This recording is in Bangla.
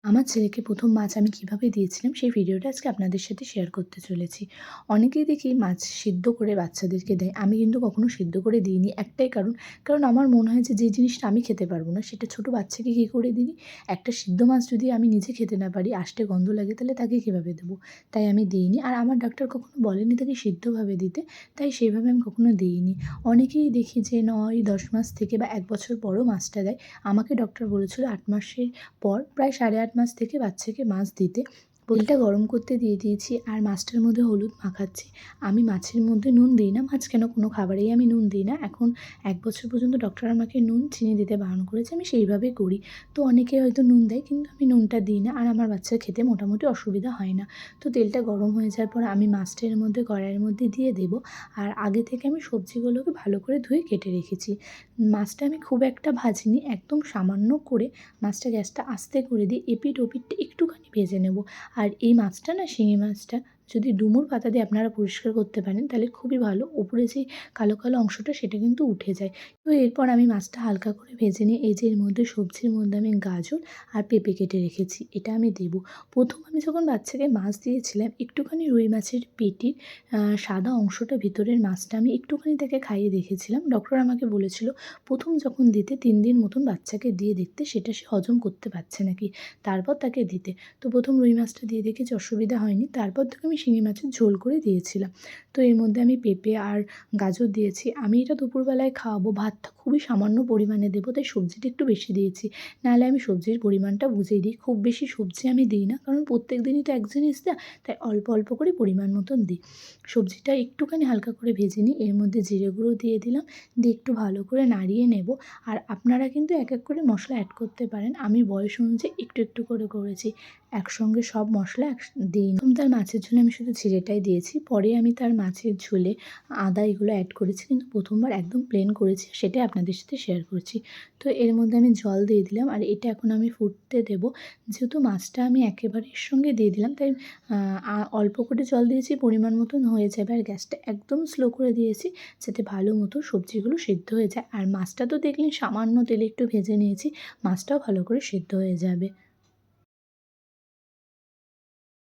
আমার ছেলেকে ১ম মাছ আমি কীভাবে দিয়েছিলাম সেই ভিডিওটা আজকে আপনাদের সাথে শেয়ার করতে চলেছি। অনেকেই দেখি মাছ সিদ্ধ করে বাচ্চাদেরকে দেয়। আমি কিন্তু কখনো সিদ্ধ করে দিইনি। একটাই কারণ আমার মনে হয় যে জিনিসটা আমি খেতে পারবো না সেটা ছোট বাচ্চাকে কী করে দিই? একটা সিদ্ধ মাছ যদি আমি নিজে খেতে না পারি, আষ্টে গন্ধ লাগে তাহলে তাকে কীভাবে দেবো? তাই আমি দিইনি। আর আমার ডাক্তার কখনো বলেনি তাকে সিদ্ধভাবে দিতে, তাই সেভাবে আমি কখনো দিইনি। অনেকেই দেখি যে ৯-১০ মাস থেকে বা ১ বছর পরও মাছটা দেয়। আমাকে ডক্টর বলেছিল ৮ মাসের পর প্রায় ৮.৫ মাস থেকে বাচ্চাকে মাছ দিতে। তেলটা গরম করতে দিয়ে দিয়েছি আর মাছটার মধ্যে হলুদ মাখাচ্ছি। আমি মাছের মধ্যে নুন দিই না, মাছ কেন কোনো খাবারেই আমি নুন দিই না। এখন ১ বছর পর্যন্ত ডক্টর আমাকে নুন, চিনি দিতে বারণ করেছে। আমি সেইভাবেই করি। তো অনেকে হয়তো নুন দেয় কিন্তু আমি নুনটা দিই না আর আমার বাচ্চার খেতে মোটামুটি অসুবিধা হয় না। তো তেলটা গরম হয়ে যাওয়ার পর আমি মাছটা এর মধ্যে কড়াইয়ের মধ্যে দিয়ে দেবো। আর আগে থেকে আমি সবজিগুলোকে ভালো করে ধুয়ে কেটে রেখেছি। মাছটা আমি খুব একটা ভাজিনি, একদম সামান্য করে মাছটা গ্যাসটা আস্তে করে দিয়ে এপিঠ ওপিঠটা একটুখানি ভেজে নেব। আর এই মাছটা না, শিঙি মাছটা যদি ডুমুর পাতা দিয়ে আপনারা পরিষ্কার করতে পারেন তাহলে খুবই ভালো। ওপরে যে কালো, কালো অংশটা সেটা কিন্তু উঠে যায়। তো এরপর আমি মাছটা হালকা করে ভেজে নিয়ে এই যে এর মধ্যে সবজির মধ্যে আমি গাজর আর পেঁপে কেটে রেখেছি, এটা আমি দেবো। ১ম আমি যখন বাচ্চাকে মাছ দিয়েছিলাম একটুখানি রুই মাছের পেটির সাদা অংশটা, ভিতরের মাছটা আমি একটুখানি তাকে খাইয়ে দেখেছিলাম। ডক্টর আমাকে বলেছিল ১ম যখন দিতে ৩ দিন মতন বাচ্চাকে দিয়ে দেখতে সেটা সে হজম করতে পারছে নাকি, তারপর তাকে দিতে। তো ১ম রুই মাছটা দিয়ে দেখেছি অসুবিধা হয়নি। তারপর থেকে আমি শিঙি মাছের ঝোল করে দিয়েছিলাম। তো এর মধ্যে আমি পেঁপে আর গাজর দিয়েছি। আমি এটা দুপুরবেলায় খাওয়াবো, ভাতটা খুবই সামান্য পরিমাণে দেবো, তাই সবজিটা একটু বেশি দিয়েছি। নাহলে আমি সবজির পরিমাণটা বুঝেই দিই। খুব বেশি সবজি আমি দিই না, কারণ প্রত্যেক দিনই তো এক জিনিস দেয়া, তাই অল্প, অল্প করে পরিমাণ মতন দিই। সবজিটা একটুখানি হালকা করে ভেজে নিই। এর মধ্যে জিরে গুঁড়ো দিয়ে দিলাম। দিয়ে একটু ভালো করে নাড়িয়ে নেব। আর আপনারা কিন্তু এক, এক করে মশলা অ্যাড করতে পারেন। আমি বয়স অনুযায়ী একটু, একটু করে করেছি। একসঙ্গে সব মশলা দিইনি। ১ম তার মাছের ঝোলে আমি শুধু জিরেটাই দিয়েছি। পরে আমি তার মাছের ঝোলে আদা এগুলো অ্যাড করেছি। কিন্তু ১ম বার একদম প্লেন করেছি, সেটাই আপনাদের সাথে শেয়ার করছি। তো এর মধ্যে আমি জল দিয়ে দিলাম আর এটা এখন আমি ফুটতে দেব। যেহেতু মাছটা আমি একেবারে এর সঙ্গে দিয়ে দিলাম, তাই অল্প করে জল দিয়েছি, পরিমাণ মতন হয়ে যাবে। আর গ্যাসটা একদম স্লো করে দিয়েছি যাতে ভালো মতো সবজিগুলো সেদ্ধ হয়ে যায়। আর মাছটা তো দেখলেন সামান্য তেলে একটু ভেজে নিয়েছি, মাছটাও ভালো করে সেদ্ধ হয়ে যাবে।